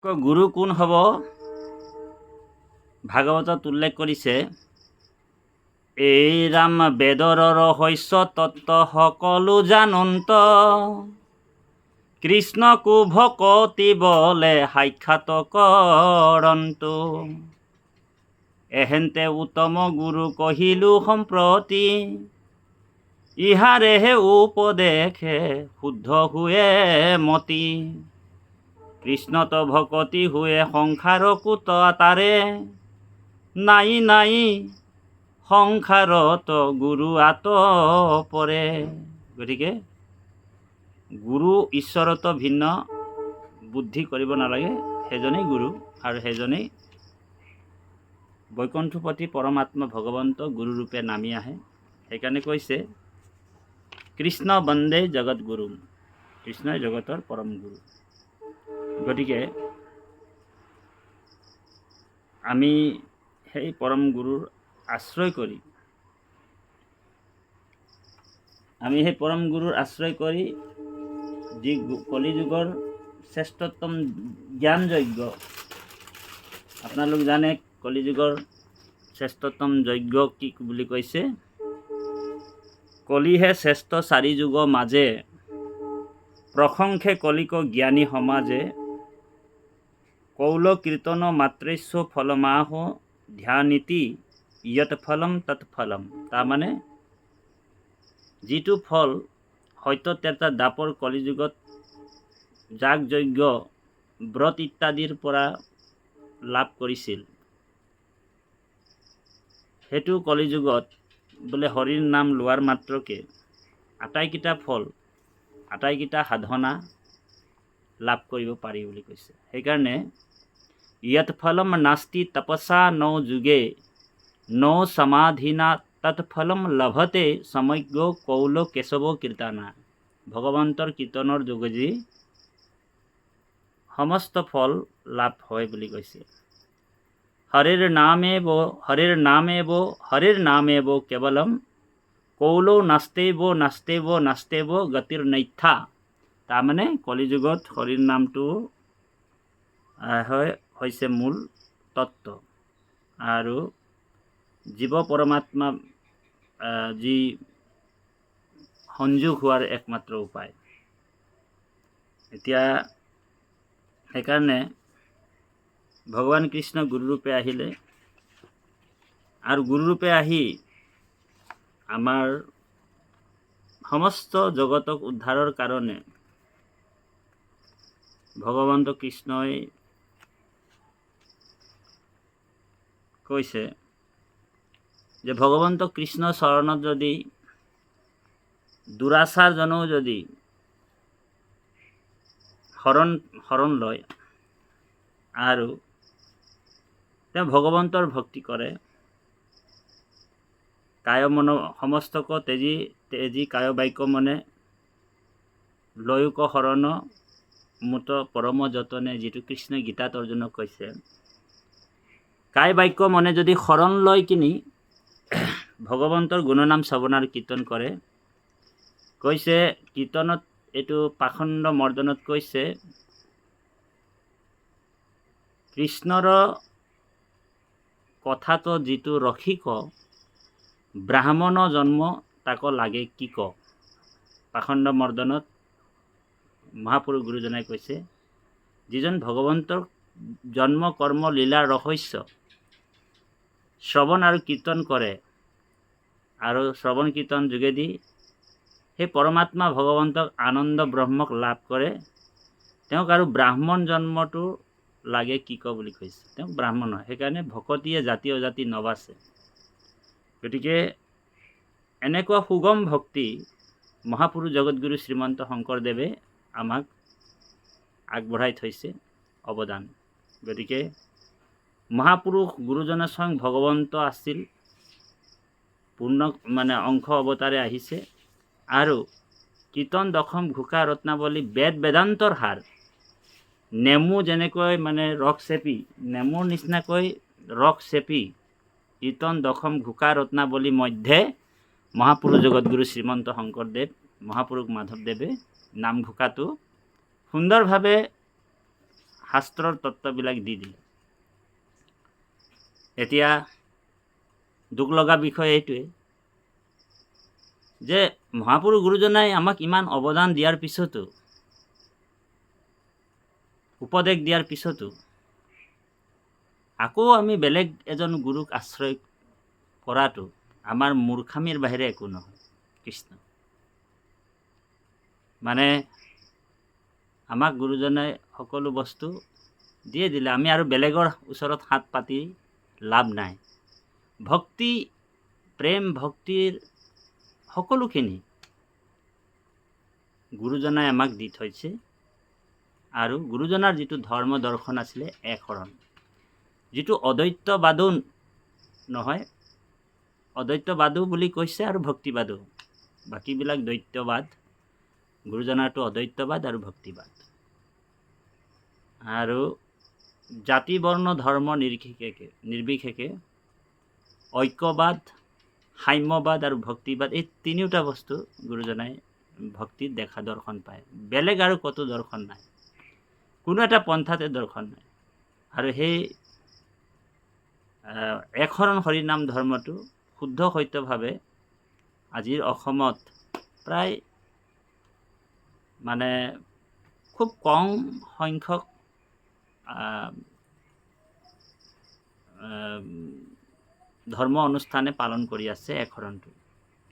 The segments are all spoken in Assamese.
গুৰু কোন হ'ব? ভাগৱতত উল্লেখ কৰিছে, এই ৰাম বেদৰ ৰহস্য তত্ত্ব সকলো জানন্ত, কৃষ্ণকো ভকতি বলে সাক্ষাৎ কৰন্তু। এহেন্তে উত্তম গুৰু কহিলো সম্প্ৰতি, ইহাৰেহে উপদেশে শুদ্ধ हुए মতি। কৃষ্ণত ভকতি हुए সংসাৰ কুত তাৰে, নাই নাই সংসাৰত গুৰু আত পৰে। গতিকে গুৰু ঈশ্বৰত ভিন্ন বুদ্ধি কৰিব নালাগে, সেইজনেই গুৰু আৰু সেইজনেই বৈকুণ্ঠপতি পৰমাত্মা ভগৱন্ত গুৰুৰূপে নামি আহে। সেইকাৰণে কৈছে কৃষ্ণ বন্দে জগত গুৰু, কৃষ্ণই জগতৰ পৰম গুৰু। গতিকে আমি সেই পৰম গুৰুৰ আশ্ৰয় কৰি যি কলিযুগৰ শ্ৰেষ্ঠতম জ্ঞান যজ্ঞ, আপোনালোক জানে কলিযুগৰ শ্ৰেষ্ঠতম যজ্ঞ কি বুলি কৈছে? কলিহে শ্ৰেষ্ঠ চাৰি যুগ মাজে, প্ৰশংসে কলিক জ্ঞানী সমাজে, কৌল কীৰ্তন মাত্ৰেস্ব ফলমাহ ধ্যানীতি ইয়ত ফলম তৎ ফলম। তাৰমানে যিটো ফল সত্য ত্ৰেতা দ্বাপৰ কলিযুগত যাগ যজ্ঞ ব্ৰত ইত্যাদিৰ পৰা লাভ কৰিছিল, সেইটো কলিযুগত বোলে হৰিৰ নাম লোৱাৰ মাত্ৰকে আটাইকেইটা ফল, আটাইকেইটা সাধনা লাভ কৰিব পাৰি বুলি কৈছে। সেইকাৰণে ইয়ত ফলম নাস্তি তপসা নৌ যুগে, নৌ সমাধিনা তৎফলম লভতে সমগ্ৰ কৌল কেশৱ কীৰ্তনা। ভগৱন্তৰ কীৰ্তনৰ যোগেদি সমস্ত ফল লাভ হয় বুলি কৈছে। হৰিৰ নামেব কেৱলম কৌলো নাস্তেব গতিৰ নৈথা। তাৰমানে কলিযুগত হৰিৰ নামটো হৈছে মূল তত্ত্ব আৰু জীৱ পৰমাত্মা যি সংযোগ হোৱাৰ একমাত্ৰ উপায়। এতিয়া সেইকাৰণে ভগৱান কৃষ্ণ গুৰুৰূপে আহিলে আৰু গুৰুৰূপে আহি আমাৰ সমস্ত জগতক উদ্ধাৰৰ কাৰণে ভগৱন্ত কৃষ্ণই কৈছে যে ভগৱন্ত কৃষ্ণ চৰণত যদি দুৰাচাৰজনেও যদি শৰণ লয় আৰু তেওঁ ভগৱন্তৰ ভক্তি কৰে, কায় মন সমস্তক তেজি কায় বাক্য মনে লয়ুক শৰণ মুত পৰম যতনে, যিটো কৃষ্ণই গীতাত অৰ্জুনক কৈছে। কায় বাক্য মনে যদি শৰণ লয় কিনি ভগৱন্তৰ গুণনাম শ্ৰৱণ আৰু কীৰ্তন কৰে, কৈছে কীৰ্তনত এইটো পাখণ্ড মৰ্দনত কৈছে কৃষ্ণৰ কথাটো যিটো ৰসিক, ব্ৰাহ্মণ জন্ম তাক লাগে কি ক। পাখণ্ড মৰ্দনত মহাপুৰুষ গুৰুজনাই কৈছে, যিজন ভগৱন্তৰ জন্ম কৰ্ম লীলা ৰহস্য শ্ৰৱণ আৰু কীৰ্তন কৰে আৰু শ্ৰৱণ কীৰ্তন যোগেদি সেই পৰমাত্মা ভগৱন্তক আনন্দ ব্ৰহ্মক লাভ কৰে, তেওঁক আৰু ব্ৰাহ্মণ জন্মটো লাগে কি ক বুলি কৈছে। তেওঁ ব্ৰাহ্মণ হয়, সেইকাৰণে ভকতিয়ে জাতি অজাতি নবাছে। গতিকে এনেকুৱা সুগম ভক্তি মহাপুৰুষ জগতগুৰু শ্ৰীমন্ত শংকৰদেৱে আমাক আগবঢ়াই থৈছে অৱদান। গতিকে মহাপুৰুষ গুৰুজনৰ স্বয়ং ভগৱন্ত আছিল, পূৰ্ণ অংশ অৱতাৰে আহিছে আৰু কীৰ্তন দশম ঘোষা ৰত্নাৱলী বেদ বেদান্তৰ সাৰ, নেমু যেনেকৈ ৰস চেপি, নেমুৰ নিচিনাকৈ ৰস চেপি কীৰ্তন দশম ঘোষা ৰত্নাৱলী মধ্যে মহাপুৰুষ জগতগুৰু শ্ৰীমন্ত শংকৰদেৱ, মহাপুৰুষ মাধৱদেৱে নামঘোষাটো সুন্দৰভাৱে শাস্ত্ৰৰ তত্ত্ববিলাক দি দিলে। এতিয়া দুখ লগা বিষয় এইটোৱে যে মহাপুৰুষ গুৰুজনাই আমাক ইমান অৱদান দিয়াৰ পিছতো, উপদেশ দিয়াৰ পিছতো আকৌ আমি বেলেগ এজন গুৰুক আশ্ৰয় কৰাটো আমাৰ মূৰ্খামিৰ বাহিৰে একো নহয়। কৃষ্ণ মানে আমাক গুৰুজনে সকলো বস্তু দিয়ে দিলে, আমি আৰু বেলেগৰ ওচৰত হাত পাতি লাভ নাই। ভক্তি, প্ৰেম, ভক্তিৰ সকলোখিনি গুৰুজনাই আমাক দি থৈছে। আৰু গুৰুজনাৰ যিটো ধৰ্ম দৰ্শন আছিলে একশৰণ, যিটো অদ্বৈতবাদো নহয়, অদ্বৈতবাদো বুলি কৈছে আৰু ভক্তিবাদো, বাকীবিলাক দ্বৈতবাদ, গুৰুজনাৰটো অদ্বৈতবাদ আৰু ভক্তিবাদ। আৰু জাতি বৰ্ণ ধৰ্ম নিৰ্বিশেষে ঐক্যবাদ, সাম্যবাদ আৰু ভক্তিবাদ, এই তিনিওটা বস্তু গুৰুজনাই ভক্তিত দেখা দৰ্শন পায়। বেলেগ আৰু কতো দৰ্শন নাই, কোনো এটা পন্থাতে দৰ্শন নাই। আৰু সেই একশৰণ হৰিনাম ধৰ্মটো শুদ্ধ সত্যভাৱে আজিৰ অসমত প্ৰায় মানে খুব কম সংখ্যক ধৰ্ম অনুষ্ঠানে পালন কৰি আছে একশৰণটো।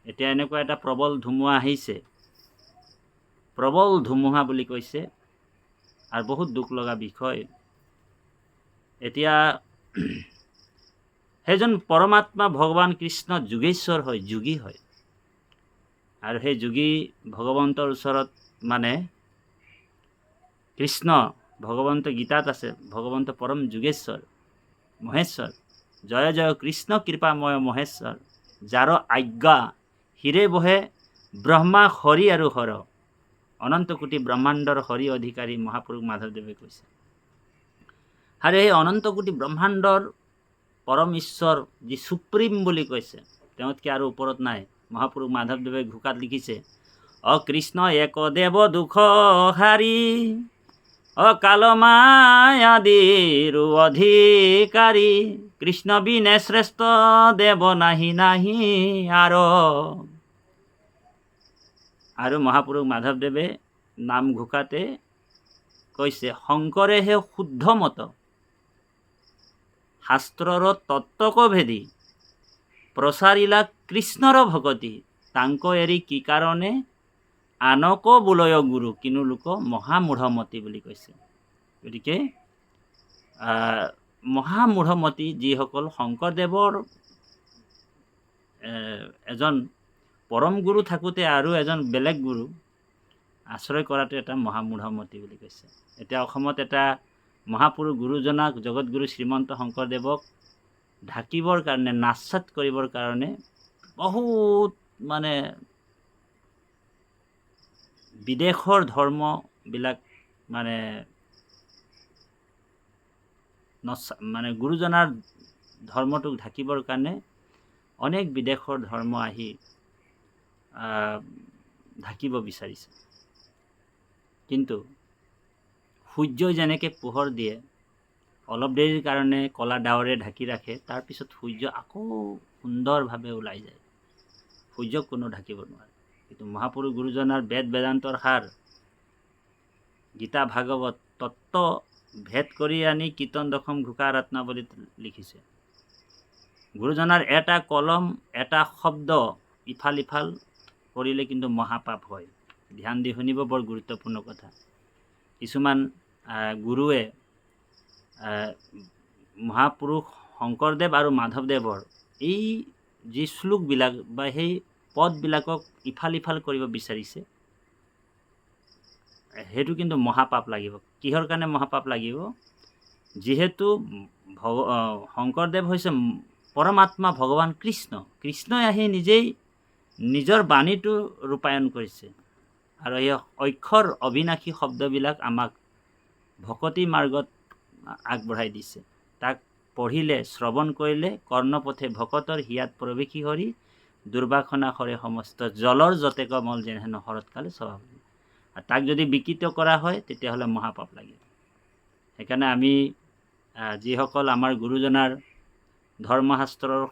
এতিয়া এনেকুৱা এটা প্ৰবল ধুমুহা আহিছে, প্ৰবল ধুমুহা বুলি কৈছে, আৰু বহুত দুখ লগা বিষয়। এতিয়া সেইজন পৰমাত্মা ভগৱান কৃষ্ণ যোগেশ্বৰ হয়, যোগী হয়। আৰু সেই যোগী ভগৱন্তৰ ওচৰত মানে কৃষ্ণ, ভগৱন্ত গীতাত আছে, ভগৱন্ত পৰম যোগেশ্বৰ মহেশ্বৰ, জয় জয় কৃষ্ণ কৃপাময় মহেশ্বৰ, যাৰ আজ্ঞা হিৰে বহে ব্ৰহ্মা হৰি আৰু হৰ, অনন্ত কোটি ব্ৰহ্মাণ্ডৰ হৰি অধিকাৰী মহাপুৰুষ মাধৱদেৱে কৈছে। আৰু এই অনন্ত কোটি ব্ৰহ্মাণ্ডৰ পৰম ঈশ্বৰ যি সুপ্ৰিম বুলি কৈছে, তেওঁতকৈ আৰু ওপৰত নাই। মহাপুৰুষ মাধৱদেৱে ঘোষাত লিখিছে, অকৃষ্ণ এক দেৱ দুখ হাৰি, অকাল মায়াদিৰ অধিকাৰী, কৃষ্ণ বিনে শ্ৰেষ্ঠ দেৱ নাহি নাহি আৰু মহাপুৰুষ মাধৱদেৱে নাম ঘোষাতে কৈছে, শংকৰেহে শুদ্ধ মত শাস্ত্ৰৰ তত্ত্বক ভেদি, প্ৰচাৰিলা কৃষ্ণৰ ভকতি, তাংক এৰি কি কাৰণে আনক বোলয় গুৰু, কিনো লোক মহামূঢ়মতি বুলি কৈছে। গতিকে মহামূঢ়মতি যিসকল শংকৰদেৱৰ এজন পৰম গুৰু থাকোঁতে আৰু এজন বেলেগ গুৰু আশ্ৰয় কৰাটো এটা মহামূঢ়মতি বুলি কৈছে। এতিয়া অসমত এটা মহাপুৰুষ গুৰুজনাক, জগতগুৰু শ্ৰীমন্ত শংকৰদেৱক ঢাকিবৰ কাৰণে, নাচাত কৰিবৰ কাৰণে বহুত মানে বিদেশৰ ধৰ্মবিলাক মানে গুৰুজনাৰ ধৰ্মটোক ঢাকিবৰ কাৰণে অনেক বিদেশৰ ধৰ্ম আহি ঢাকিব বিচাৰিছে। কিন্তু সূৰ্যই যেনেকৈ পোহৰ দিয়ে, অলপ দেৰিৰ কাৰণে কলা ডাৱৰে ঢাকি ৰাখে, তাৰপিছত সূৰ্য আকৌ সুন্দৰভাৱে ওলাই যায়। সূৰ্যক কোনো ঢাকিব নোৱাৰে। কিন্তু মহাপুৰুষ গুৰুজনাৰ বেদ বেদান্তৰ সাৰ, গীতা ভাগৱত তত্ত্ব ভেদ কৰি আনি কীৰ্তন দশম ঘোষা ৰত্নাৱলীত লিখিছে। গুৰুজনাৰ এটা কলম, এটা শব্দ ইফাল ইফাল কৰিলে কিন্তু মহাপাপ হয়। ধ্যান দি শুনিব, বৰ গুৰুত্বপূৰ্ণ কথা। কিছুমান গুৰুৱে মহাপুৰুষ শংকৰদেৱ আৰু মাধৱদেৱৰ এই যি শ্লোকবিলাক বা সেই পদবিলাকক ইফাল ইফাল কৰিব বিচাৰিছে, সেইটো কিন্তু মহাপাপ লাগিব। কিহৰ কাৰণে মহাপাপ লাগিব? যিহেতু শংকৰদেৱ হৈছে পৰমাত্মা ভগৱান কৃষ্ণ, কৃষ্ণই আহি নিজেই নিজৰ বাণীটো ৰূপায়ণ কৰিছে। আৰু এই অক্ষৰ অবিনাশী শব্দবিলাক আমাক ভকতি মাৰ্গত আগবঢ়াই দিছে। তাক পঢ়িলে, শ্ৰৱণ কৰিলে, কৰ্ণপথে ভকতৰ হিয়াত প্ৰৱেশী হৰি, দুৰ্বাসনা সৰে সমস্ত জলৰ যতে কমল যেনেহেন শৰৎকালে স্বভাৱ। তাক যদি বিকৃত কৰা হয়, তেতিয়াহ'লে মহাপাপ লাগিব। সেইকাৰণে আমি যিসকল আমাৰ গুৰুজনাৰ ধৰ্মশাস্ত্ৰৰ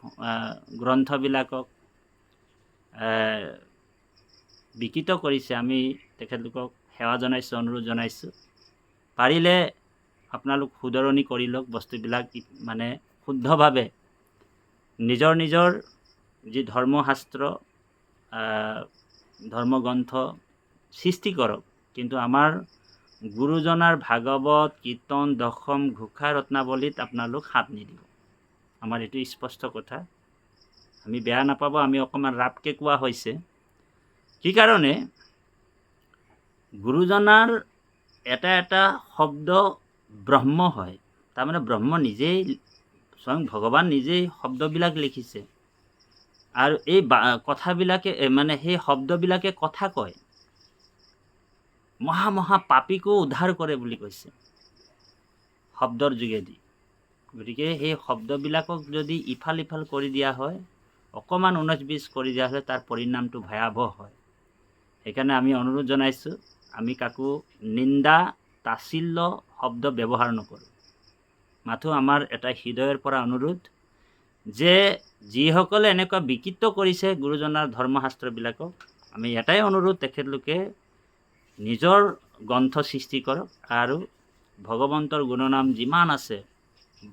গ্ৰন্থবিলাকক বিকৃত কৰিছে, আমি তেখেতলোকক সেৱা জনাইছোঁ, অনুৰোধ জনাইছোঁ। পাৰিলে আপোনালোক শুধৰণি কৰি লওক, বস্তুবিলাক মানে শুদ্ধভাৱে নিজৰ নিজৰ যি ধৰ্মশাস্ত্ৰ ধৰ্মগ্ৰন্থ সৃষ্টি কৰক, কিন্তু আমাৰ গুৰুজনাৰ ভাগৱত, কীৰ্তন, দশম, ঘোষা, ৰত্নাৱলীত আপোনালোক হাত নিদিব। আমাৰ এইটো স্পষ্ট কথা। আমি বেয়া নাপাব, আমি অকণমান ৰাপকৈ কোৱা হৈছে। কি কাৰণে? গুৰুজনাৰ এটা এটা শব্দ ব্ৰহ্ম হয়। তাৰমানে ব্ৰহ্ম নিজেই, স্বয়ং ভগৱান নিজেই শব্দবিলাক লিখিছে, আৰু এই কথাবিলাকে মানে সেই শব্দবিলাকে কথা কয়। মহা মহা পাপীকো উদ্ধাৰ কৰে বুলি কৈছে শব্দৰ যোগেদি। গতিকে সেই শব্দবিলাকক যদি ইফাল ইফাল কৰি দিয়া হয়, অকণমান 19-20 কৰি দিয়া হ'লে তাৰ পৰিণামটো ভয়াৱহ হয়। সেইকাৰণে আমি অনুৰোধ জনাইছোঁ, আমি কাকো নিন্দা তাচিল্য শব্দ ব্যৱহাৰ নকৰোঁ। মাথো আমাৰ এটা হৃদয়ৰ পৰা অনুৰোধ যে যিসকলে এনেকুৱা বিকৃত কৰিছে গুৰুজনাৰ ধৰ্মশাস্ত্ৰবিলাকক, আমি এটাই অনুৰোধ, তেখেতলোকে নিজৰ গ্ৰন্থ সৃষ্টি কৰক, আৰু ভগৱন্তৰ গুণনাম যিমান আছে,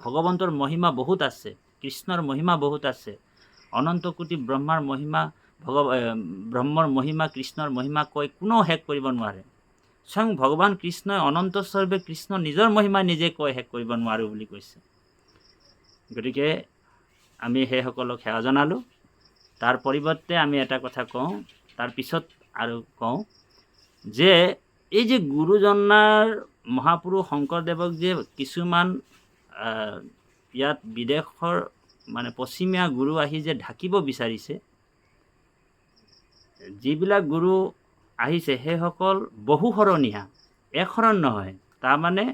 ভগৱন্তৰ মহিমা বহুত আছে, কৃষ্ণৰ মহিমা বহুত আছে, অনন্ত কোটি ব্ৰহ্মাৰ মহিমা, ব্ৰহ্মৰ মহিমা, কৃষ্ণৰ মহিমা কৈ কোনেও শেষ কৰিব নোৱাৰে। স্বয়ং ভগৱান কৃষ্ণই অনন্ত স্বৰূপে কৃষ্ণ নিজৰ মহিমা নিজে কৈ শেষ কৰিব নোৱাৰোঁ বুলি কৈছে। গতিকে আমি সেইসকলক সেৱা জনালোঁ। তাৰ পৰিৱৰ্তে আমি এটা কথা কওঁ, তাৰ পিছত আৰু কওঁ যে এই যে গুৰুজনাৰ মহাপুৰুষ শংকৰদেৱক যে কিছুমান ইয়াত বিদেশৰ মানে পশ্চিমীয়া গুৰু আহি যে ঢাকিব বিচাৰিছে, যিবিলাক গুৰু আহিছে সেইসকল বহুশৰণীয়া, একশৰণ নহয়। তাৰমানে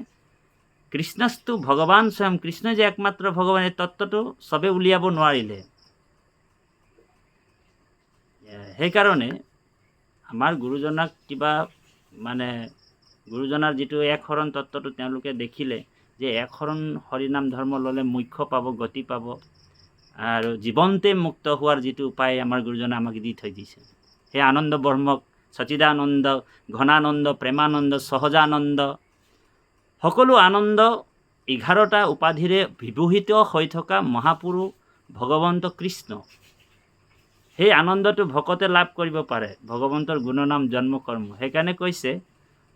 কৃষ্ণস্তু ভগৱান স্বয়ং, কৃষ্ণই যে একমাত্ৰ ভগৱান, এই তত্ত্বটো চবে উলিয়াব নোৱাৰিলে। সেইকাৰণে আমাৰ গুৰুজনাক কিবা মানে গুৰুজনাৰ যিটো একশৰণ তত্ত্বটো তেওঁলোকে দেখিলে যে একশৰণ হৰিনাম ধৰ্ম ল'লে মোক্ষ পাব, গতি পাব, আৰু জীৱনতে মুক্ত হোৱাৰ যিটো উপায় আমাৰ গুৰুজনে আমাক দি থৈ দিছে। সেই আনন্দ ব্ৰহ্মক সচিদানন্দ, ঘনানন্দ, প্ৰেমানন্দ, সহজানন্দ, সকলো আনন্দ 11টা উপাধিৰে বিভূষিত হৈ থকা মহাপুৰুষ ভগৱন্ত কৃষ্ণ। সেই আনন্দটো ভকতে লাভ কৰিব পাৰে, ভগৱন্তৰ গুণনাম জন্ম কৰ্ম। সেইকাৰণে কৈছে,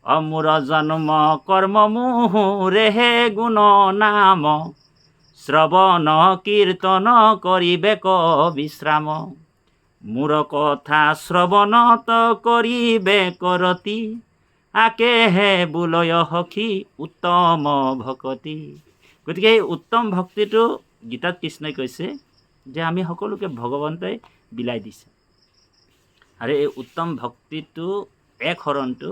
অমূৰ জন্ম কৰ্ম মোৰেহে গুণ নাম, শ্ৰৱণ কীৰ্তন কৰিবেক বিশ্ৰাম, মোৰ কথা শ্ৰৱণত কৰিবে কৰতি, আকেহে বোলয় সখী উত্তম ভকতি। গতিকে এই উত্তম ভক্তিটো গীতাত কৃষ্ণই কৈছে যে আমি সকলোকে ভগৱন্তই বিলাই দিছে, আৰু এই উত্তম ভক্তিটো একশৰণটো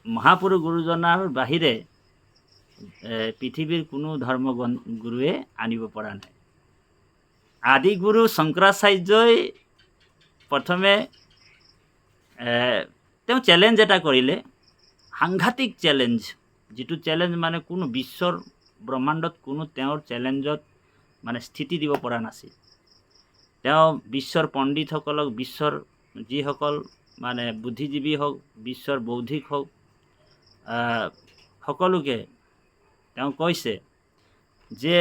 মহাপুৰুষ গুৰুজনাৰ বাহিৰে পৃথিৱীৰ কোনো ধৰ্ম গুৰুৱে আনিব পৰা নাই। আদি গুৰু শংকৰাচাৰ্যই প্ৰথমে তেওঁ চেলেঞ্জ এটা কৰিলে, সাংঘাতিক চেলেঞ্জ, যিটো চেলেঞ্জ মানে কোনো বিশ্বৰ ব্ৰহ্মাণ্ডত কোনো তেওঁৰ চেলেঞ্জত মানে স্থিতি দিব পৰা নাছিল। তেওঁ বিশ্বৰ পণ্ডিতসকলক, বিশ্বৰ যিসকল মানে বুদ্ধিজীৱী হওক, বিশ্বৰ বৌদ্ধিক হওক, সকলোকে তেওঁ কৈছে যে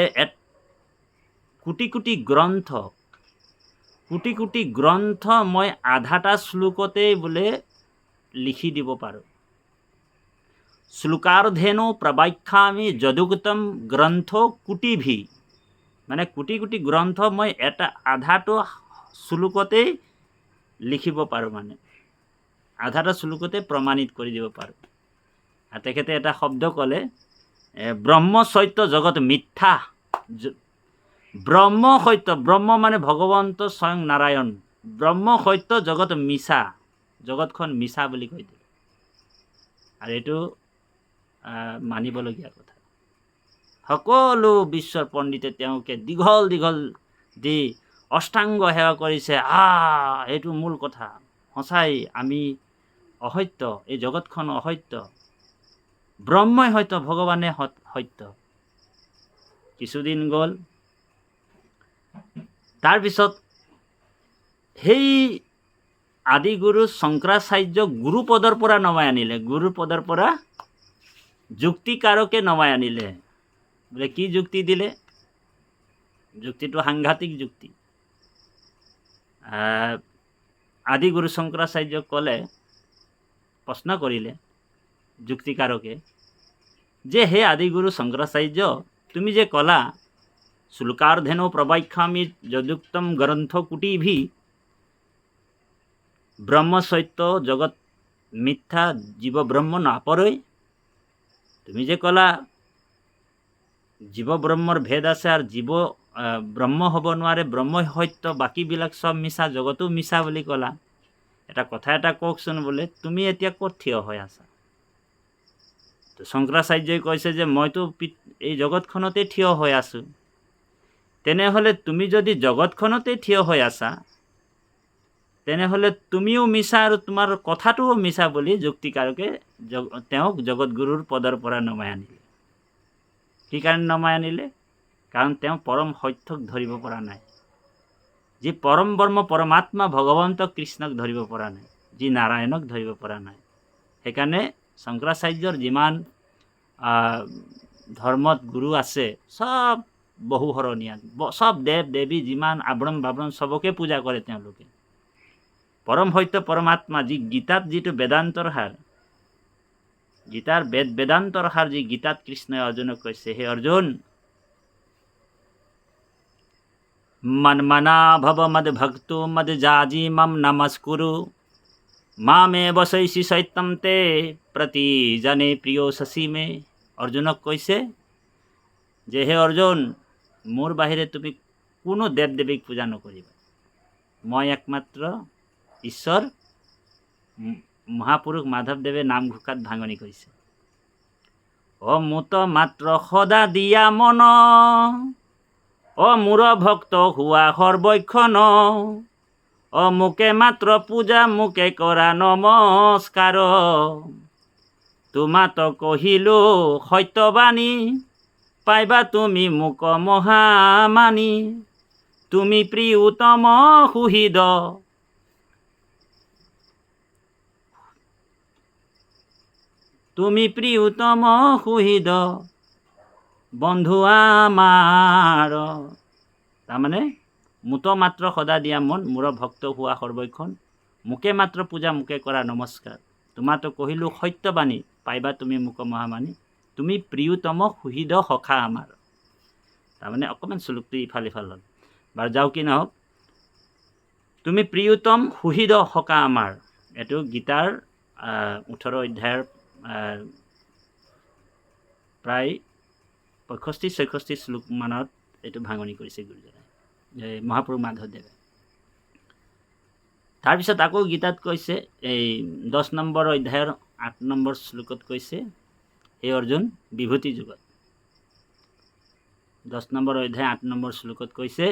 কোটি কোটি গ্ৰন্থ মই আধাটা শ্লোকতেই বোলে লিখি দিব পাৰোঁ। শ্লোকাৰ্ধেনো প্ৰবাখ্যামি যদুক্তম গ্ৰন্থ কোটিভি, মানে কোটি কোটি গ্ৰন্থ মই আধাটো শ্লোকতেই লিখিব পাৰোঁ, মানে আধাটা শ্লোকতে প্ৰমাণিত কৰি দিব পাৰোঁ। আৰু তেখেতে এটা শব্দ ক'লে, ব্ৰহ্ম সত্য জগত মিথ্যা। ব্ৰহ্ম সত্য, ব্ৰহ্ম মানে ভগৱন্ত স্বয়ং নাৰায়ণ, ব্ৰহ্ম সত্য জগত মিছা, জগতখন মিছা বুলি কৈ দিলে। আৰু এইটো মানিবলগীয়া কথা। সকলো বিশ্বৰ পণ্ডিতে তেওঁকে দীঘল দীঘল দি অষ্টাংগ সেৱা কৰিছে। এইটো মূল কথা, সঁচাই আমি অসত্য, এই জগতখন অসত্য, ব্ৰহ্মই সত্য, ভগৱানে সত্য। কিছুদিন গ'ল, তাৰপিছত সেই আদিগুৰু শংকৰাচাৰ্যক গুৰুপদৰ পৰা নমাই আনিলে, গুৰুপদৰ পৰা যুক্তিকাৰকে নমাই আনিলে। বোলে কি যুক্তি দিলে? যুক্তিটো সাংঘাতিক যুক্তি। আদিগুৰু শংকৰাচাৰ্যক ক'লে, প্ৰশ্ন কৰিলে যুক্তিকাৰকে, যে হে আদিগুৰু শংকৰাচাৰ্য, তুমি যে ক'লা শুল্কাৰ্ধেনো প্ৰবাখ্যামি যদুক্তম গ্ৰন্থ কুটিভি ব্ৰহ্ম সত্য জগত মিথ্যা জীৱ ব্ৰহ্ম নাপৰই। তুমি যে ক'লা জীৱ ব্ৰহ্মৰ ভেদ আছে আৰু জীৱ ব্ৰহ্ম হ'ব নোৱাৰে, ব্ৰহ্মই সত্য, বাকীবিলাক চব মিছা, জগতো মিছা বুলি ক'লা। এটা কথা এটা কওকচোন, বোলে তুমি এতিয়া ক'ত থিয় হৈ আছা? তো শংকৰাচাৰ্যই কৈছে যে মইতো এই জগতখনতে থিয় হৈ আছো। তেনেহ'লে তুমি যদি জগতখনতে থিয় হৈ আছা, তেনেহ'লে তুমিও মিছা আৰু তোমাৰ কথাটোও মিছা বুলি যুক্তিকাৰকে তেওঁক জগতগুৰুৰ পদৰ পৰা নমাই আনিলে। কি কাৰণে নমাই আনিলে? কাৰণ তেওঁ পৰম সত্যক ধৰিব পৰা নাই, যি পৰম ব্ৰহ্ম পৰমাত্মা ভগৱন্ত কৃষ্ণক ধৰিব পৰা নাই, যি নাৰায়ণক ধৰিব পৰা নাই। সেইকাৰণে শংকৰাচাৰ্যৰ যিমান ধৰ্মত গুৰু আছে, চব বহুহৰণীয়া, চব দেৱ দেৱী যিমান আব্ৰম বাব্ৰম চবকে পূজা কৰে তেওঁলোকে। পৰম সত্য পৰমাত্মা, যি গীতাত যিটো বেদান্তৰ সাৰ, গীতাৰ বেদান্তৰ সাৰ যি গীতাত কৃষ্ণই অৰ্জুনক কৈছে, হে অৰ্জুন, মন্মনা ভৱ মদ ভক্তো মদ যাজি মম নমস্কুৰু মামে বসৈসি সত্যম তে প্ৰতি জানে প্ৰিয় শশী মে। অৰ্জুনক কৈছে যে হে অৰ্জুন, মোৰ বাহিৰে তুমি কোনো দেৱ দেৱীক পূজা নকৰিবা, মই একমাত্ৰ ঈশ্বৰ। মহাপুৰুষ মাধৱদেৱে নামঘোষাত ভাঙনি কৰিছে, অমূত মাত্ৰ সদা দিয়া মন, অমূৰ ভক্ত হোৱা সৰ্বক্ষণ, অমুকে মাত্ৰ পূজা মোকে কৰা নমস্কাৰ, তোমাত কহিলো সত্যবাণী, পাইবা তুমি মোক মহামানী, তুমি প্ৰিয়তম সুহৃদ, তুমি প্ৰিয়তম সুহৃদ বন্ধু আমাৰ। তাৰমানে মুত মাত্ৰ সদা দিয়া মন, মূৰ ভক্ত হোৱা সৰ্বক্ষণ, মোকে মাত্ৰ পূজা মোকে কৰা নমস্কাৰ, তোমাতো কহিলো সত্যবাণী, পাইবা তুমি মোক মহামানী, তুমি প্ৰিয়তম সুহৃদ সখা আমাৰ। তাৰমানে অকণমান শ্লোকটো ইফাল সিফাল হ'ল, বাৰু যাওঁ কি নহওক, তুমি প্ৰিয়তম সুহৃদ সখা আমাৰ, এইটো গীতাৰ 18 অধ্যায়ৰ প্ৰায় 65-66 শ্লোক মানত এইটো ভাঙনি কৰিছে গুৰুজনাই, মহাপুৰুষ মাধৱদেৱে। তাৰপিছত আকৌ গীতাত কৈছে, এই 10 নম্বৰ অধ্যায়ৰ 8 নম্বৰ শ্লোকত কৈছে, হে অৰ্জুন, বিভূতি যুগত 10 নম্বৰ অধ্যায় 8 নম্বৰ শ্লোকত কৈছে,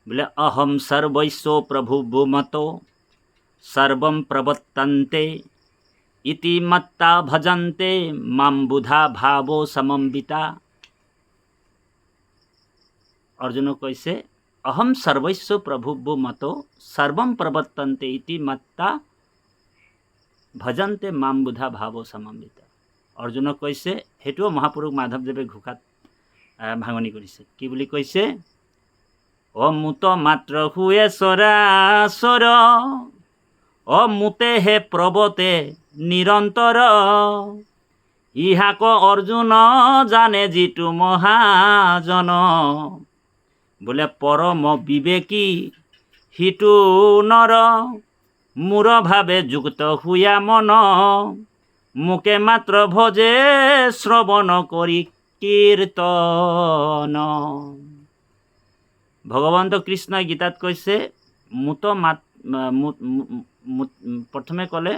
বোলে অহম সৰ্বস্য প্ৰভু ভূমতো সৰ্বম প্ৰৱৰ্তন্তে ইতি মত্তা ভজন্তে মাম বুধা ভাৱ সমম্বিতা। অৰ্জুনক কৈছে, অহম সৰ্বস্য প্ৰভুব্য মতো সৰ্বম প্ৰৱৰ্তন্তে ইতি মত্তা ভজন্তে মাম বুধা ভাৱ সমম্বিতা। অৰ্জুনক কৈছে, সেইটোও মহাপুৰুষ মাধৱদেৱে ঘোষাত ভাঙনি কৰিছে। কি বুলি কৈছে? অমূত মাত্ৰ হুৱে চৰাচৰ, অমূতে হে প্ৰৱতে নিৰন্তৰ, ইহাক অৰ্জুন জানে যিটো মহাজন, বোলে পৰম বিবেকী সিটো নৰ, মূৰ ভাৱে যুক্ত হুয়া মন, মোকে মাত্ৰ ভজে শ্ৰৱণ কৰি কীৰ্তন। ভগৱন্ত কৃষ্ণই গীতাত কৈছে, প্ৰথমে ক'লে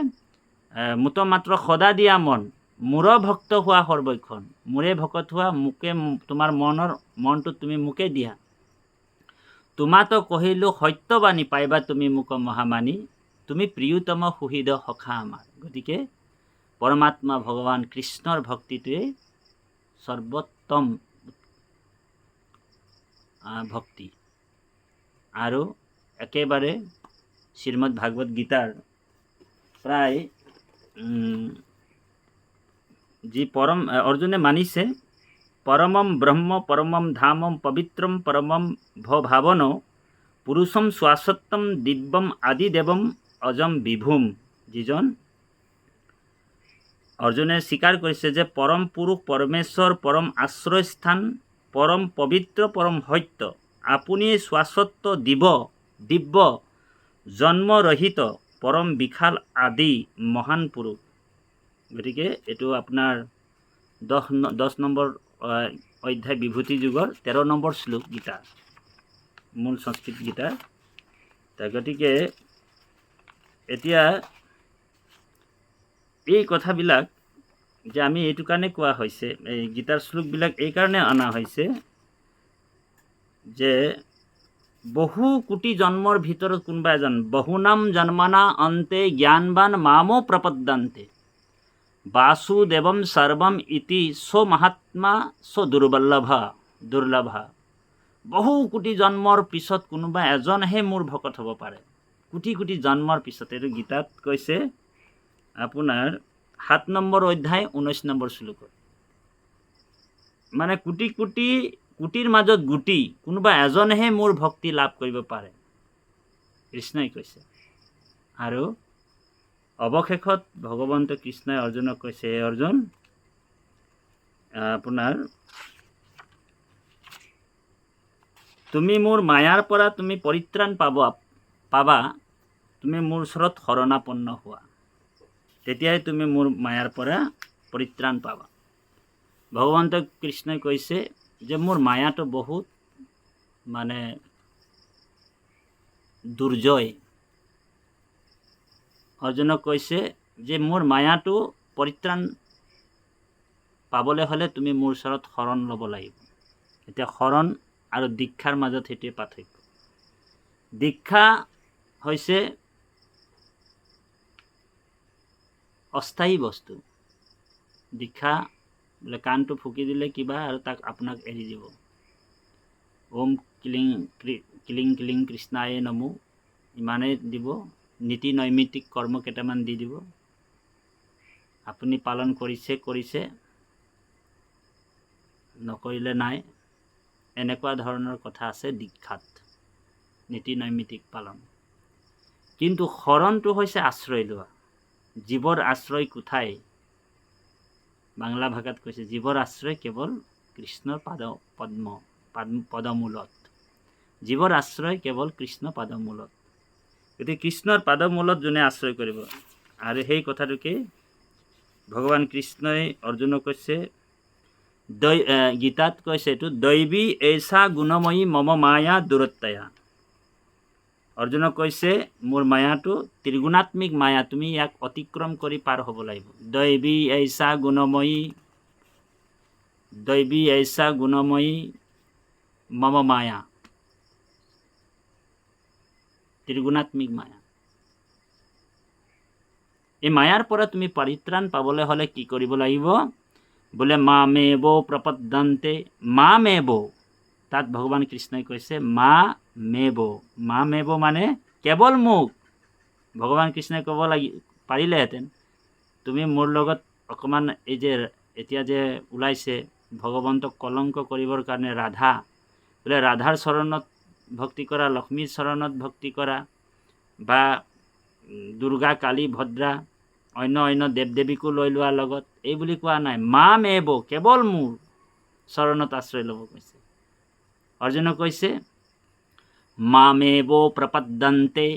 মুত মাত্ৰ সদা দিয়া মন, মূৰ ভক্ত হোৱা সৰ্বক্ষণ, মোৰে ভকত হোৱা, মোকে তোমাৰ মনটো তুমি মোকে দিয়া, তোমাতো কহিলো সত্যবাণী, পাইবা তুমি মোক মহামানী, তুমি প্ৰিয়তম সুহৃদ সখা আমাৰ। গতিকে পৰমাত্মা ভগৱান কৃষ্ণৰ ভক্তিটোৱে সৰ্বোত্তম ভক্তি। আৰু একেবাৰে শ্ৰীমদ ভাগৱত গীতাৰ প্ৰায় যি পৰম অৰ্জুনে মানিছে, পৰমম ব্ৰহ্ম পৰমম ধামম পবিত্ৰম পৰমম ভাৱন পুৰুষম শাশ্বতম দিব্যম আদি দেৱম অজম বিভূম। যিজন অৰ্জুনে স্বীকাৰ কৰিছে যে পৰম পুৰুষ পৰমেশ্বৰ, পৰম আশ্ৰয়স্থান, পৰম পবিত্ৰ, পৰম সত্য, আপুনিয়ে শাশ্বত দিব্য জন্মৰহিত পৰম বিশাল আদি মহান পুৰুষ। গতিকে এইটো আপোনাৰ 10 নম্বৰ অধ্যায় বিভূতি যুগৰ 13 নম্বৰ শ্লোক গীতা, মূল সংস্কৃত গীতা। গতিকে এতিয়া এই কথাবিলাক যে আমি এইটো কাৰণে কোৱা হৈছে, এই গীতাৰ শ্লোকবিলাক এই কাৰণে অনা হৈছে যে বহু কোটি জন্মৰ ভিতৰত কোনোবা এজন বহুনাম জন্মনা অন্তে জ্ঞানবান মামো প্ৰপদ্যন্তে বাসুদেৱম সৰ্বম ইতি মহাত্মা দুৰ্লভা। বহু কোটি জন্মৰ পিছত কোনোবা এজনহে মোৰ ভকত হ'ব পাৰে। কোটি কোটি জন্মৰ পিছত। এইটো গীতাত কৈছে আপোনাৰ 7 নম্বৰ অধ্যায় 19 নম্বৰ শ্লোকত। মানে কোটি কোটি কোটিৰ মাজত গুটি কোনোবা এজনহে মোৰ ভক্তি লাভ কৰিব পাৰে, কৃষ্ণই কৈছে। আৰু অৱশেষত ভগৱন্ত কৃষ্ণই অৰ্জুনক কৈছে, হে অৰ্জুন, আপোনাৰ তুমি মোৰ মায়াৰ পৰা তুমি পৰিত্ৰাণ পাবা, তুমি মোৰ ওচৰত শৰণাপন্ন হোৱা, তেতিয়াই তুমি মোৰ মায়াৰ পৰা পৰিত্ৰাণ পাবা। ভগৱন্ত কৃষ্ণই কৈছে যে মোৰ মায়াটো বহুত মানে দুৰ্জয়। অৰ্জুনক কৈছে যে মোৰ মায়াটো পৰিত্ৰাণ পাবলৈ হ'লে তুমি মোৰ ওচৰত শৰণ ল'ব লাগিব। এতিয়া শৰণ আৰু দীক্ষাৰ মাজত সেইটোৱে পাৰ্থক্য। দীক্ষা হৈছে অস্থায়ী বস্তু। দীক্ষা বোলে কাণটো ফুকি দিলে কিবা আৰু তাক আপোনাক এৰি দিব। ওম ক্লিং ক্লিং কৃষ্ণায়ে নমো ইমানেই দিব, নীতি নৈমিত্তিক কৰ্ম কেইটামান দি দিব, আপুনি পালন কৰিছে, নকৰিলে নাই। এনেকুৱা ধৰণৰ কথা আছে দীক্ষাত, নীতি নৈমিত্তিক পালন। কিন্তু শৰণটো হৈছে আশ্ৰয় লোৱা। জীৱৰ আশ্ৰয় কোঠাই, বাংলা ভাষাত কৈছে জীৱৰ আশ্ৰয় কেৱল কৃষ্ণৰ পদমূলত। জীৱৰ আশ্ৰয় কেৱল কৃষ্ণ পাদমূলত। গতিকে কৃষ্ণৰ পাদমূলত যোনে আশ্ৰয় কৰিব, আৰু সেই কথাটোকে ভগৱান কৃষ্ণই অৰ্জুনক কৈছে, গীতাত কৈছে এইটো দৈৱী এইষা গুণময়ী মম মায়া দুৰত্তয়া। অৰ্জুনক কৈছে মোৰ মায়াটো ত্ৰিগুণাত্মিক মায়া, তুমি ইয়াক অতিক্ৰম কৰি পাৰ হ'ব লাগিব। দৈৱী এইষা গুণময়ী মম মায়া, ত্ৰিগুণাত্মিক মায়া। এই মায়াৰ পৰা তুমি পৰিত্ৰাণ পাবলৈ হ'লে কি কৰিব লাগিব? বোলে মামেব প্ৰপদ্যন্তে, মামেব, তাত ভগৱান কৃষ্ণই কৈছে মামেব মানে কেৱল মোক। ভগৱান কৃষ্ণই ক'ব পাৰিলেহেঁতেন তুমি মোৰ লগত অকণমান এই যে এতিয়া যে ওলাইছে ভগৱন্তক কলংক কৰিবৰ কাৰণে ৰাধা, বোলে ৰাধাৰ চৰণত ভক্তি কৰা, লক্ষ্মীৰ চৰণত ভক্তি কৰা, বা দুৰ্গা কালী ভদ্ৰা অন্য দেৱ দেৱীকো লৈ লোৱাৰ লগত, এই বুলি কোৱা নাই। মামেব কেৱল মোৰ চৰণত আশ্ৰয় ল'ব কৈছে। অৰ্জুনক কৈছে মামেব প্ৰপদ্যন্তে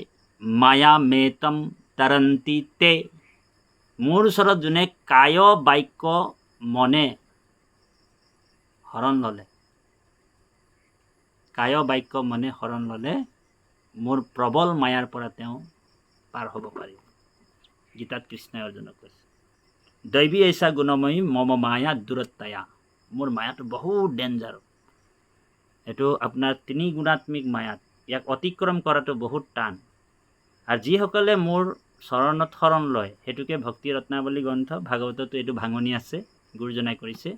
মায়া মেতম তৰন্তি তে। মোৰ ওচৰত যোনে কায় বাক্য মনে শৰণ ল'লে, কায় বাক্য মনে শৰণ ল'লে মোৰ প্ৰবল মায়াৰ পৰা তেওঁ পাৰ হ'ব পাৰিব। গীতাত কৃষ্ণই অৰ্জুনক কৈছে দৈৱী এইষা গুণময়ী মম মায়া দুৰত্তয়া। মোৰ মায়াটো বহুত ডেঞ্জাৰ। এইটো আপোনাৰ 3 গুণাত্মিক মায়াত, ইয়াক অতিক্ৰম কৰাটো বহুত টান। আৰু যিসকলে মোৰ চৰণত শৰণ লয় সেইটোকে ভক্তি ৰত্নাৱলী গ্ৰন্থ ভাগৱততো এইটো ভাঙনি আছে গুৰুজনাই কৰিছে।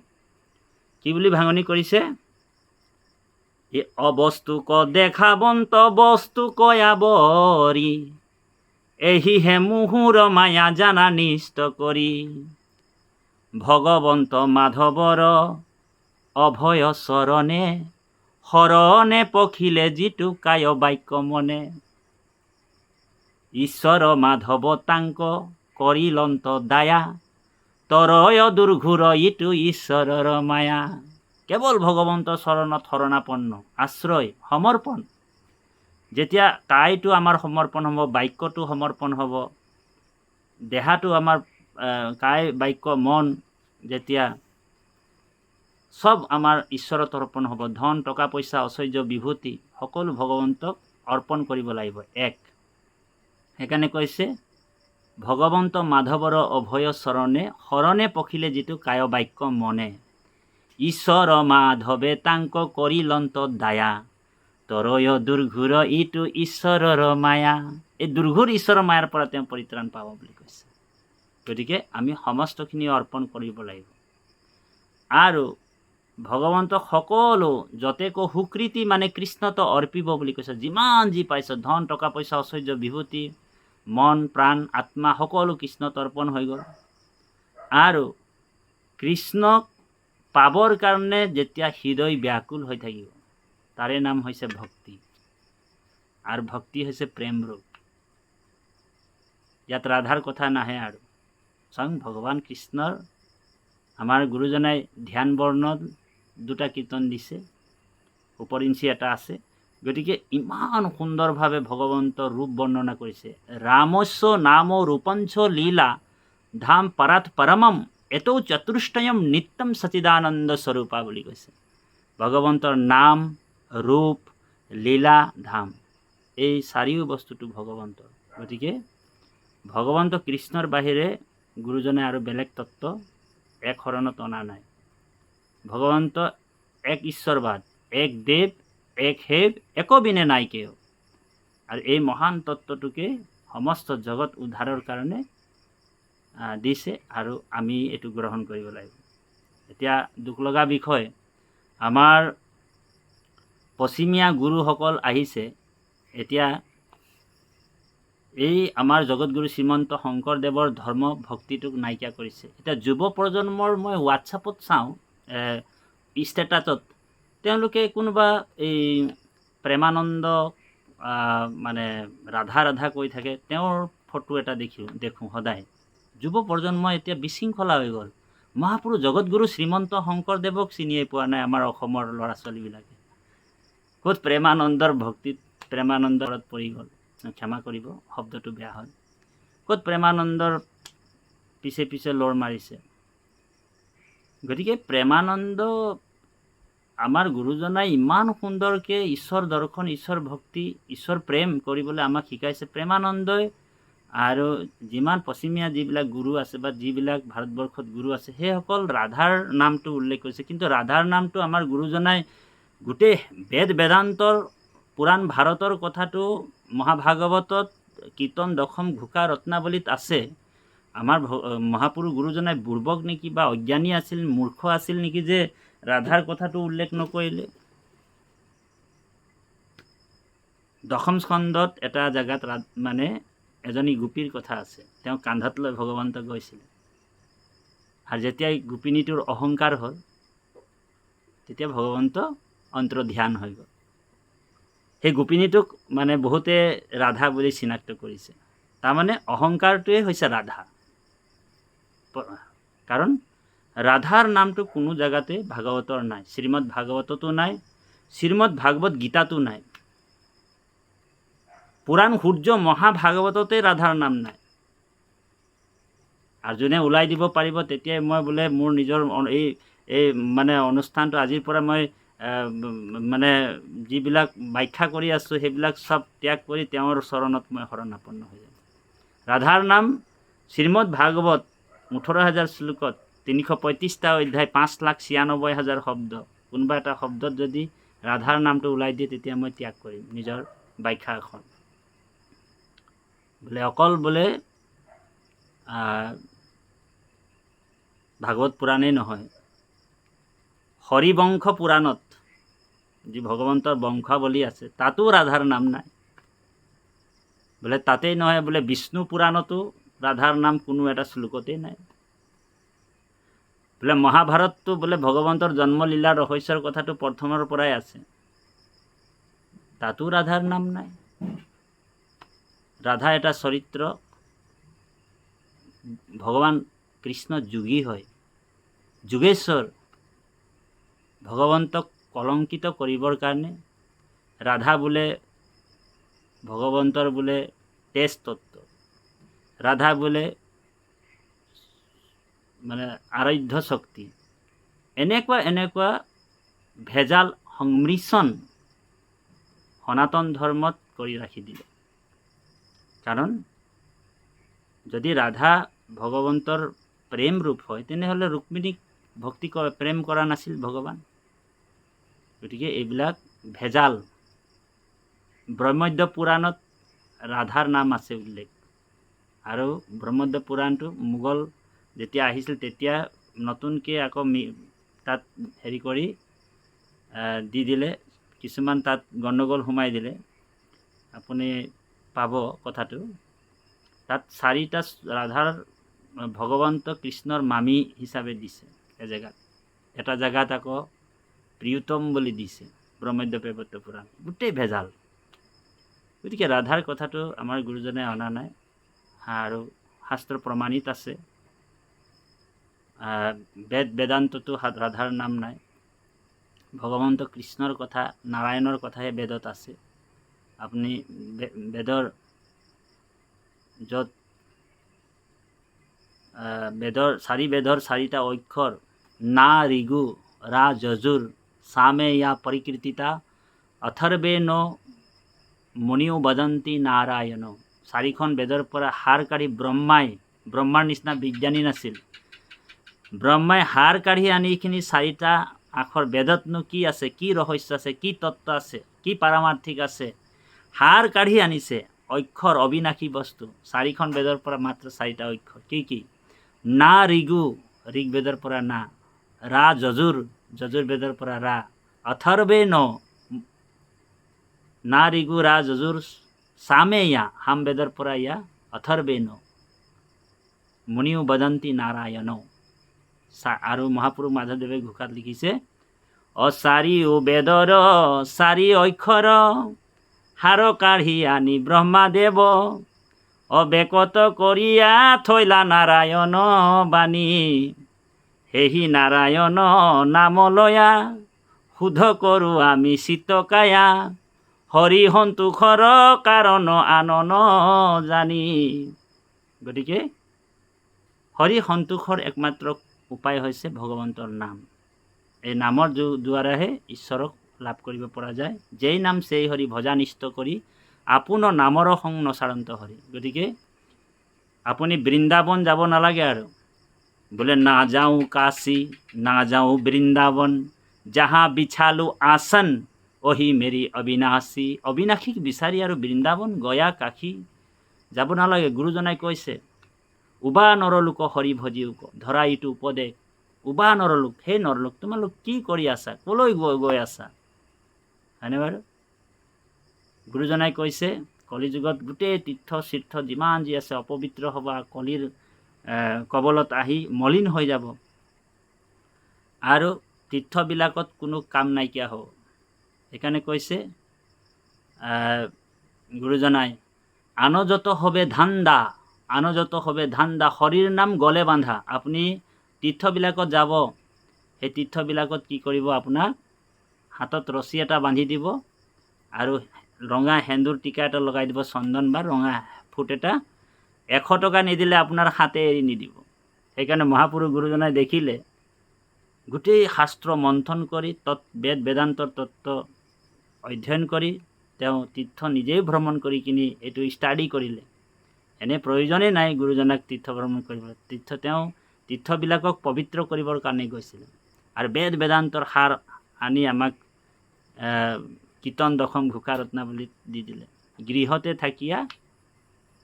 কি বুলি ভাঙনি কৰিছে? অবস্তুক দেখাবন্ত বস্তু কয়াবৰি, এহিহে মুহুৰ মায়া জানা নিষ্ট কৰি, ভগৱন্ত মাধৱৰ অভয় চৰণে, শৰণে পখিলে যিটো কায় বাক্য মনে, ঈশ্বৰ মাধৱ তাংক কৰিলন্ত দায়া, তৰয় দুৰ্ঘুৰ ইটো ঈশ্বৰৰ মায়া। কেৱল ভগৱন্তৰ চৰণত শৰণাপন্ন, আশ্ৰয়, সমৰ্পণ। যেতিয়া কায়টো আমাৰ সমৰ্পণ হ'ব, বাক্যটো সমৰ্পণ হ'ব, দেহাটো আমাৰ কায় বাক্য মন যেতিয়া চব আমাৰ ঈশ্বৰৰ অৰ্পণ হ'ব, ধন টকা পইচা ঐশ্বৰ্য বিভূতি সকলো ভগৱন্তক অৰ্পণ কৰিব লাগিব এক। সেইকাৰণে কৈছে ভগৱন্ত মাধৱৰ অভয় চৰণে, শৰণে পখিলে যিটো কায় বাক্য মনে, ঈশ্বৰ মাধৱে তাংক কৰিলন্ত দায়া, তৰয় দুৰ্ঘুৰ ইটো ঈশ্বৰৰ মায়া। এই দুৰ্ঘুৰ ঈশ্বৰৰ মায়াৰ পৰা তেওঁ পৰিত্ৰাণ পাব বুলি কৈছে। গতিকে আমি সমস্তখিনি অৰ্পণ কৰিব লাগিব। আৰু ভগৱন্তক সকলো যতেক সুকৃতি মানে কৃষ্ণত অৰ্পিব বুলি কৈছে। যিমান যি পাইছ, ধন টকা পইচা ঐশ্বৰ্য বিভূতি মন প্ৰাণ আত্মা সকলো কৃষ্ণত অৰ্পণ হৈ গ'ল। আৰু কৃষ্ণক পাবৰ কাৰণে যেতিয়া হৃদয় ব্যাকুল হৈ থাকিব, তাৰে নাম হৈছে ভক্তি। আৰু ভক্তি হৈছে প্ৰেম ৰূপ। ইয়াত ৰাধাৰ কথা নাহে। আৰু স্বয়ং ভগৱান কৃষ্ণৰ আমাৰ গুৰুজনাই ধ্যান বৰ্ণত দুটা কীৰ্তন দিছে, উপৰিঞ্চি এটা আছে। গতিকে ইমান সুন্দৰভাৱে ভগৱন্তৰ ৰূপ বৰ্ণনা কৰিছে। ৰামস্য নাম ৰূপঞ্চ লীলা ধাম পৰাৎ পৰমম এতৌ চতুষ্টয়ম নিত্যম সচিদানন্দ স্বৰূপা বুলি কৈছে। ভগৱন্তৰ নাম, ৰূপ, লীলা, ধাম, এই চাৰিও বস্তুটো ভগৱন্তৰ। গতিকে ভগৱন্ত কৃষ্ণৰ বাহিৰে গুৰুজনে আৰু বেলেগ তত্ত্ব এক শৰণত অনা নাই। ভগৱন্ত এক ঈশ্বৰবাদ, এক দেৱ, এক হেৱ, একবিনে নাই কেও। আৰু এই মহান তত্ত্বটোকে সমস্ত জগত উদ্ধাৰৰ কাৰণে দিছে, আৰু আমি এইটো গ্ৰহণ কৰিব লাগিব। এতিয়া দুখ লগা বিষয়, আমাৰ পশ্চিমীয়া গুৰুসকল আহিছে, এতিয়া এই আমাৰ জগতগুৰু শ্ৰীমন্ত শংকৰদেৱৰ ধৰ্ম ভক্তিটোক নাইকিয়া কৰিছে। এতিয়া যুৱ প্ৰজন্মৰ মই হোৱাটছআপত চাওঁ, ষ্টেটাছত তেওঁলোকে কোনোবা এই প্ৰেমানন্দ মানে ৰাধা ৰাধা কৈ থাকে, তেওঁৰ ফটো এটা দেখোঁ সদায়। যুৱ প্ৰজন্ম এতিয়া বিশৃংখলা হৈ গ'ল। মহাপুৰুষ জগতগুৰু শ্ৰীমন্ত শংকৰদেৱক চিনিয়ে পোৱা নাই আমাৰ অসমৰ ল'ৰা ছোৱালীবিলাকে। ক'ত প্ৰেমানন্দৰ ভক্তিত প্ৰেমানন্দৰত পৰি গ'ল, ক্ষমা কৰিব শব্দটো বেয়া হ'ল। ক'ত প্ৰেমানন্দৰ পিছে পিছে লৰ মাৰিছে। গতিকে প্ৰেমানন্দ আমাৰ গুৰুজনাই ইমান সুন্দৰকৈ ঈশ্বৰ দৰ্শন, ঈশ্বৰ ভক্তি, ঈশ্বৰ প্ৰেম কৰিবলৈ আমাক শিকাইছে। প্ৰেমানন্দই আৰু যিমান পশ্চিমীয়া যিবিলাক গুৰু আছে বা যিবিলাক ভাৰতবৰ্ষত গুৰু আছে, সেইসকল ৰাধাৰ নামটো উল্লেখ কৰিছে। কিন্তু ৰাধাৰ নামটো আমাৰ গুৰুজনাই গোটেই বেদ বেদান্তৰ পুৰাণ ভাৰতৰ কথাটো মহাভাগৱতত কীৰ্তন দশম ঘোষা ৰত্নাৱলীত আছে। আমাৰ মহাপুৰুষ গুৰুজনাই বুৰ্বক নেকি বা অজ্ঞানী আছিল, মূৰ্খ আছিল নেকি যে ৰাধাৰ কথাটো উল্লেখ নকৰিলে। দশম স্কন্ধত এটা জেগাত মানে এজনী গোপীৰ কথা আছে। তেওঁ কান্ধত লৈ ভগৱন্ত গৈছিলে, আৰু যেতিয়া গোপিনীটোৰ অহংকাৰ হ'ল, তেতিয়া ভগৱন্ত অন্তৰ্ধান হৈ গ'ল। সেই গোপিনীটোক মানে বহুতে ৰাধা বুলি চিনাক্ত কৰিছে। তাৰমানে অহংকাৰটোৱে হৈছে ৰাধা। কাৰণ ৰাধাৰ নামটো কোনো জেগাতে ভাগৱতৰ নাই, শ্ৰীমদ ভাগৱততো নাই, শ্ৰীমদ ভাগৱত গীতাতো নাই, পুৰাণ সূৰ্য মহাভাগৱততে ৰাধাৰ নাম নাই। আৰু যোনে ওলাই দিব পাৰিব, তেতিয়াই মই বোলে মোৰ নিজৰ এই মানে অনুষ্ঠানটো আজিৰ পৰা মই মানে যিবিলাক ব্যাখ্যা কৰি আছোঁ, সেইবিলাক চব ত্যাগ কৰি তেওঁৰ চৰণত মই শৰণাপন্ন হৈ যাম। ৰাধাৰ নাম শ্ৰীমদ ভাগৱত 18,000 শ্লোকত 335টা অধ্যায় 5,96,000 শব্দ, কোনোবা এটা শব্দত যদি ৰাধাৰ নামটো ওলাই দিয়ে, তেতিয়া মই ত্যাগ কৰিম নিজৰ ব্যাখ্যা এখন। বোলে অকল বোলে ভাগৱত পুৰাণেই নহয়, হৰিবংশ পুৰাণত যি ভগৱন্তৰ বংশাৱলী আছে তাতো ৰাধাৰ নাম নাই। বোলে তাতেই নহয়, বোলে বিষ্ণু পুৰাণতো ৰাধাৰ নাম কোনো এটা শ্লোকতেই নাই। বোলে মহাভাৰতটো বোলে ভগৱন্তৰ জন্মলীলা ৰহস্যৰ কথাটো প্ৰথমৰ পৰাই আছে, তাতো ৰাধাৰ নাম নাই। ৰাধা এটা চৰিত্ৰ, ভগৱান কৃষ্ণ যোগী হয়, যোগেশ্বৰ। ভগৱন্তক কলংকিত কৰিবৰ কাৰণে ৰাধা বোলে ভগৱন্তৰ বোলে তেজ তত্ত্ব, ৰাধা বোলে মানে আৰাধ্য শক্তি, এনেকুৱা ভেজাল সংমিশ্ৰণ সনাতন ধৰ্মত কৰি ৰাখি দিলে। কাৰণ যদি ৰাধা ভগৱন্তৰ প্ৰেম ৰূপ হয়, তেনেহ'লে ৰুক্মিণীক ভক্তি প্ৰেম কৰা নাছিল ভগৱান। গতিকে এইবিলাক ভেজাল। ব্ৰহ্মদ্য পুৰাণত ৰাধাৰ নাম আছে উল্লেখ, আৰু ব্ৰহ্মদ্য পুৰাণটো মোগল যেতিয়া আহিছিল তেতিয়া নতুনকৈ আকৌ তাত হেৰি কৰি দি দিলে, কিছুমান তাত গণ্ডগোল সোমাই দিলে। আপুনি পাব কথাটো, তাত 4টা ৰাধাৰ ভগৱন্ত কৃষ্ণৰ মামী হিচাপে দিছে এজেগাত, এটা জেগাত আকৌ প্ৰিয়তম বুলি দিছে ব্ৰহ্মদ্য প্ৰেৱত্য পুৰাণ। গোটেই ভেজাল। গতিকে ৰাধাৰ কথাটো আমাৰ গুৰুজনে অনা নাই, আৰু শাস্ত্ৰ প্ৰমাণিত আছে। বেদান্ততো ৰাধাৰ নাম নাই। ভগৱন্ত কৃষ্ণৰ কথা, নাৰায়ণৰ কথাহে বেদত আছে। আপুনি বেদৰ য'ত বেদৰ 4টা অক্ষৰ না ঋগু ৰা যজুৰ সামে ইয়া পৰিকীৰ্তিতা অথৰ্বে ন মুনিও বদন্তি নাৰায়ণ। 4খন বেদৰ পৰা সাৰ কাঢ়ি ব্ৰহ্মাৰ নিচিনা বিজ্ঞানী নাছিল, ব্ৰহ্মাই সাৰ কাঢ়ি আনি এইখিনি 4টা আখৰ, বেদতনো কি আছে, কি ৰহস্য আছে, কি তত্ত্ব আছে, কি পাৰমাৰ্থিক আছে, সাৰ কাঢ়ি আনিছে। অক্ষৰ অবিনাশী বস্তু, 4খন বেদৰ পৰা মাত্ৰ 4টা অক্ষৰ। কি না ঋগু, ঋগ বেদৰ পৰা না, ৰা যজুৰ বেদৰ পৰা ৰা, অথৰ্বে ন, না ঋগু ৰা যজুৰ সামে ইয়া, সাম বেদৰ পৰা ইয়া, অথৰ্বে ন মুনিও বদন্তি নাৰায়ণ। আৰু মহাপুৰুষ মাধৱদেৱে ঘোষাত লিখিছে, অচাৰি ও বেদৰ 4 অক্ষৰ সাৰ কাঢ়ি আনি ব্ৰহ্মাদেৱ, অবেকত কৰিয়া থৈলা নাৰায়ণ বাণী, সেহি নাৰায়ণ নাম লয়া শুদ্ধ কৰো আমি চিত্তকায়া, হৰি সন্তোষৰ কাৰণ আনন জানি। গতিকে হৰি সন্তোষৰ একমাত্ৰ উপায় হৈছে ভগৱন্তৰ নাম। এই নামৰ দ্বাৰাহে ঈশ্বৰক লাভ কৰিব পৰা যায়। যেই নাম সেই হৰি ভজা নিষ্ঠ কৰি, আপোন নামৰ সং নচাৰন্ত হৰি। গতিকে আপুনি বৃন্দাবন যাব নালাগে আৰু বোলে না যাওঁ কাশী, না যাওঁ বৃন্দাবন, যাহা বিছালো আসন অহি মেৰি অবিনাশী। অবিনাশীক বিচাৰি আৰু বৃন্দাবন, গয়া, কাশী যাব নালাগে। গুৰুজনাই কৈছে, উবা নৰলোক হৰি ভজিওক, ধৰা ইটো উপদেশ। উবা নৰলোক, সেই নৰলোক তোমালোক কি কৰি আছা, কলৈ গৈ আছা? হয়নে বাৰু? গুৰুজনাই কৈছে, কলিযুগত গোটেই তীৰ্থ চিৰ্থ যিমান যি আছে অপবিত্ৰ হ'ব, কলিৰ কবলত আহি মলিন হৈ যাব, আৰু তীৰ্থবিলাকত কোনো কাম নাইকিয়া হ'ব। সেইকাৰণে কৈছে গুৰুজনাই, আনযত হবে ধান্দা, আনযত হবে ধান্দা, হৰিৰ নাম গলে বান্ধা। আপুনি তীৰ্থবিলাকত যাব, সেই তীৰ্থবিলাকত কি কৰিব, আপোনাৰ হাতত ৰছী এটা বান্ধি দিব, আৰু ৰঙা সেন্দুৰ টিকা এটা লগাই দিব, চন্দন বা ৰঙা ফুট এটা। 100 টকা নিদিলে আপোনাৰ হাতে এৰি নিদিব। সেইকাৰণে মহাপুৰুষ গুৰুজনাই দেখিলে, গোটেই শাস্ত্ৰ মন্থন কৰি বেদান্তৰ তত্ত্ব অধ্যয়ন কৰি তেওঁ তীৰ্থ নিজেই ভ্ৰমণ কৰি কিনি এইটো ষ্টাডি কৰিলে। এনে প্ৰয়োজনেই নাই গুৰুজনাক তীৰ্থ ভ্ৰমণ কৰিবলৈ। তেওঁ তীৰ্থবিলাকক পবিত্ৰ কৰিবৰ কাৰণে গৈছিলে, আৰু বেদান্তৰ সাৰ আনি আমাক কীৰ্তন দশম ঘোষা ৰত্নাৱলীত দি দিলে। গৃহতে থাকিয়া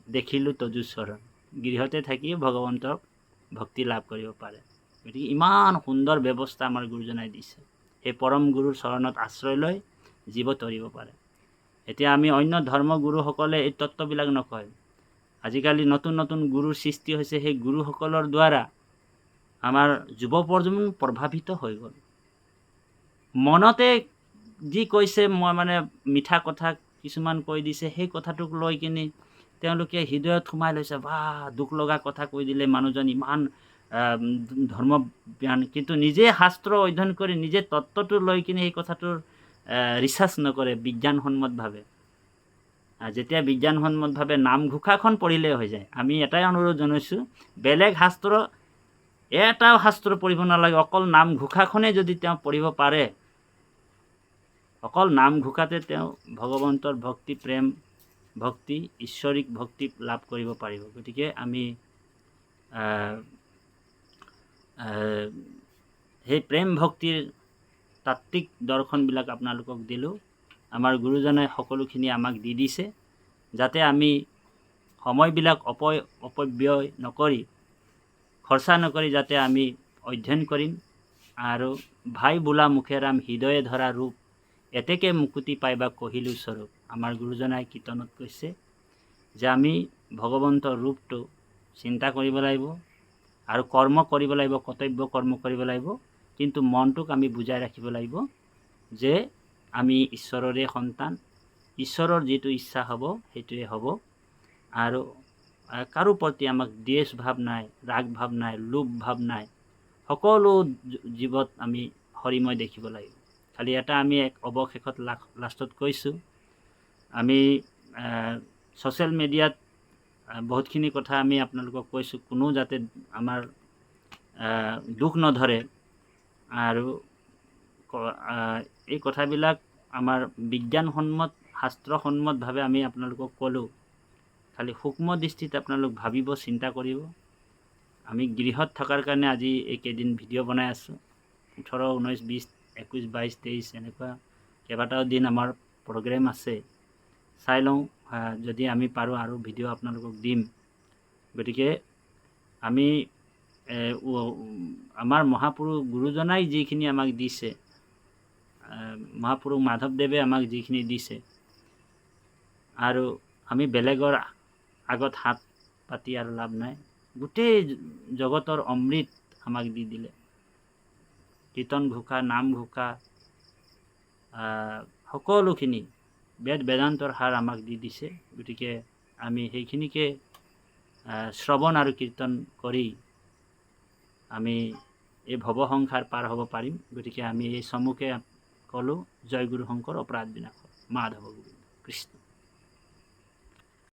দেখিলোঁ তজু চৰণ। গৃহতে থাকি ভগৱন্তক ভক্তি লাভ কৰিব পাৰে। গতিকে ইমান সুন্দৰ ব্যৱস্থা আমাৰ গুৰুজনাই দিছে। সেই পৰম গুৰুৰ চৰণত আশ্ৰয় লৈ জীৱ তৰিব পাৰে। এতিয়া আমি অন্য ধৰ্মগুৰুসকলে এই তত্ত্ববিলাক নকয়। আজিকালি নতুন নতুন গুৰুৰ সৃষ্টি হৈছে, সেই গুৰুসকলৰ দ্বাৰা আমাৰ যুৱ প্ৰজন্ম প্ৰভাৱিত হৈ গ'ল। মনতে যি কৈছে, মই মানে মিঠা কথা কিছুমান কৈ দিছে, সেই কথাটোক লৈ কিনি তেওঁলোকে হৃদয়ত সোমাই লৈছে, বা দুখ লগা কথা কৈ দিলে মানুহজন ইমান ধৰ্মজ্ঞান, কিন্তু নিজে শাস্ত্ৰ অধ্যয়ন কৰি নিজে তত্ত্বটো লৈ কিনি সেই কথাটোৰ ৰিচাৰ্চ নকৰে বিজ্ঞানসন্মতভাৱে। যেতিয়া বিজ্ঞানসন্মতভাৱে নামঘোষাখন পঢ়িলে হৈ যায়। আমি এটাই অনুৰোধ জনাইছোঁ, বেলেগ শাস্ত্ৰ এটাও শাস্ত্ৰ পঢ়িব নালাগে, অকল নামঘোষাখনেই যদি তেওঁ পঢ়িব পাৰে, অকল নামঘোষাতে তেওঁ ভগৱন্তৰ ভক্তি, প্ৰেম ভক্তি, ঈশ্বৰিক ভক্তি লাভ কৰিব পাৰিব। গতিকে আমি সেই প্ৰেম ভক্তিৰ তাত্ত্বিক দৰ্শনবিলাক আপোনালোকক দিলোঁ। আমাৰ গুৰুজনে সকলোখিনি আমাক দি দিছে, যাতে আমি সময়বিলাক অপব্যয় নকৰি, খৰচা নকৰি যাতে আমি অধ্যয়ন কৰিম। আৰু ভাই বোলা মুখেৰাম হৃদয়ে ধৰা ৰূপ, এতেকে মুকুতি পাইবা কহিলো স্বৰূপ। আমাৰ গুৰুজনাই কীৰ্তনত কৈছে যে আমি ভগৱন্তৰ ৰূপটো চিন্তা কৰিব লাগিব আৰু কৰ্ম কৰিব লাগিব, কৰ্তব্য কৰ্ম কৰিব লাগিব, কিন্তু মনটোক আমি বুজাই ৰাখিব লাগিব যে আমি ঈশ্বৰৰে সন্তান, ঈশ্বৰৰ যিটো ইচ্ছা হ'ব সেইটোৱে হ'ব। আৰু কাৰো প্ৰতি আমাক দ্বেষ ভাৱ নাই, ৰাগ ভাৱ নাই, লোভ ভাৱ নাই। সকলো জীৱত আমি হৰিময় দেখিব লাগিব। খালি এটা আমি এক অৱশেষত লাষ্টত কৈছোঁ, আমি ছ'চিয়েল মিডিয়াত বহুতখিনি কথা আমি আপোনালোকক কৈছোঁ, কোনো যাতে আমাৰ দুখ নধৰে। আৰু এই কথাবিলাক আমাৰ বিজ্ঞানসন্মত, শাস্ত্ৰসন্মতভাৱে আমি আপোনালোকক ক'লোঁ। খালি সূক্ষ্ম দৃষ্টিত আপোনালোক ভাবিব, চিন্তা কৰিব। আমি গৃহত থকাৰ কাৰণে আজি এইকেইদিন ভিডিঅ' বনাই আছোঁ। 18, 19, 20, 21, 22, 23 এনেকুৱা কেইবাটাও দিন আমাৰ প্ৰগ্ৰেম আছে। চাই লওঁ, যদি আমি পাৰোঁ আৰু ভিডিঅ' আপোনালোকক দিম। গতিকে আমি আমাৰ মহাপুৰুষ গুৰুজনাই যিখিনি আমাক দিছে, মহাপুৰুষ মাধৱদেৱে আমাক যিখিনি দিছে, আৰু আমি বেলেগৰ আগত হাত পাতি আৰু লাভ নাই। গোটেই জগতৰ অমৃত আমাক দি দিলে। কীৰ্তন ঘোষা, নাম ঘোষা, সকলোখিনি বেদ বেদান্তৰ সাৰ আমাক দি দিছে। গতিকে আমি সেইখিনিকে শ্ৰৱণ আৰু কীৰ্তন কৰি আমি এই ভৱসংসাৰ পাৰ হ'ব পাৰিম। গতিকে আমি এই চমুকে ক'লোঁ, জয় গুৰু শংকৰ অপৰাধ বিনাশ, মাধৱ গোবিন্দ কৃষ্ণ।